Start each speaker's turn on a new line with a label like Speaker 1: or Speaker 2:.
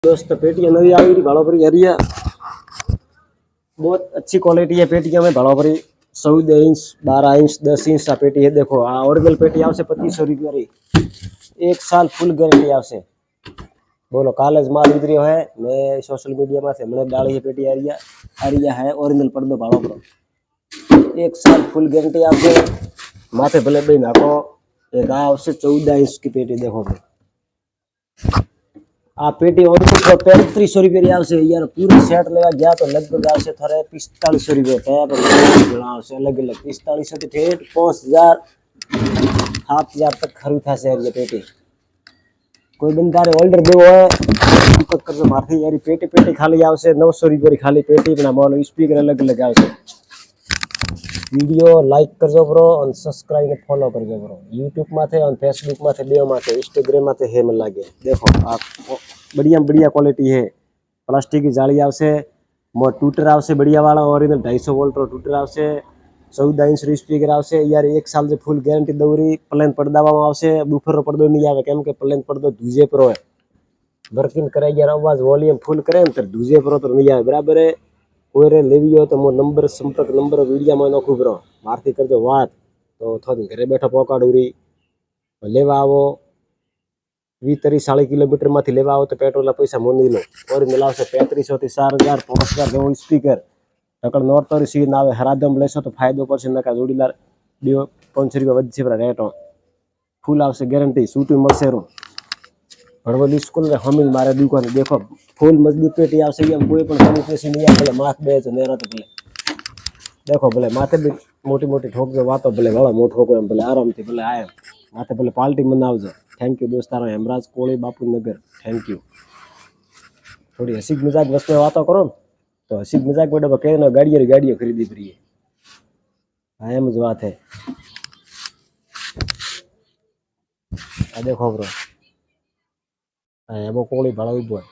Speaker 1: दोस्त पेटियां नवी आई रही भाड़ो भरी हरिया, बहुत अच्छी क्वालिटी है पेटियां में भाड़ो भरी 14 इंच 12 इंच 10 इंच आ पेटी है। देखो आ ओरिजिनल पेटी आवशे 2500 रुपया री, 1 साल फूल गारंटी आवशे। बोलो काले ज माल उतरियो है, मैं सोशल मीडिया में हमने डाली है पेटी आ रिया है ओरिजिनल पर्दो भाड़ो भरो 1 साल फूल गारंटी आवशे। माथे भले भाई नाखो एक आ आवशे 14 इंच की पेटी। देखो भाई आ पेटी और 3500 रुपया री आवशे यार। पूरा सेट लेवा गया तो लगभग आवशे थारे 4500 रुपया टैप घणा आवशे अलग अलग 4500 થી ठेठ 5000 7000 तक खरीद थाशे ये पेटी। कोई बंदारे ऑर्डर देवो है संपर्क करजो मारथी यारी। पेटी पेटी खाली आवशे 900 रुपया री खाली पेटी पण मोल स्पीकर अलग अलग आवशे। वीडियो लाइक करजो ब्रो और सब्सक्राइब ने फॉलो करजो ब्रो। यूट्यूब माथे और फेसबुक माथे बेओ माथे इंस्टाग्राम माथे हे मन लागे। देखो आप बढ़िया बढ़िया क्वालिटी है। प्लास्टिक की जाली आवशे, मोर टूटर आवशे बढ़िया वाला ओरिजिनल 250 वोल्ट रो टूटर आवशे। 14 इंच री स्पीकर आवशे यार। 1 साल से फूल गारंटी दौरी। प्लेन પડદામાં આવશે, બુફર રો પડદો નહીં આવે કેમ કે પ્લેન પડદો ધૂજે પરો है। वर्किंग करे यार आवाज वॉल्यूम फुल करे तो दूजे पर तो नहीं आए बराबर है। कोई रे लेवी हो तो मो नंबर संपर्क नंबर वीडियो में नखू ब्रो मारती करजो बात तो थोड़ी घरे बैठा पहुंचाड़ू री लेवा आवो। 20-30 किलोमीटर में लेवा आओ तो पेट्रोल पैसा मोनी लो और मिलाव से 3500 થી 4000 5000 जो स्पीकर तकड़ नॉर्थ और सी नावे हरादम लेसो तो फायदो पड़े नका जोड़ीदार 200 रुपया वधी से रेट फूल आवशे गारंटी सूटी मळशे रो हड़वल स्कूल रे हमिल मारे दुकान। देखो फूल मजबूत पेटी आवशे ये कोई पण कमी पेशी नहीं आ भले माथ बेच नेरा तो भले देखो भले माथे भी मोटी मोटी ठोक जो वातो भले वाला मोटो को भले आराम थी भले आए माथे भले पार्टी मनावजो। थैंक यू दोस्तारो Hemraj Koli Bapunagar thank you. थोड़ी हसी मजाक वस्तु वातो करो तो हसी मजाक बेटा कहना गाड़ियों खरीदी पड़ी है। हाँ एम ज बात है। आ देखो ब्रो हाँ एम कोળી भाड़ा उभो है।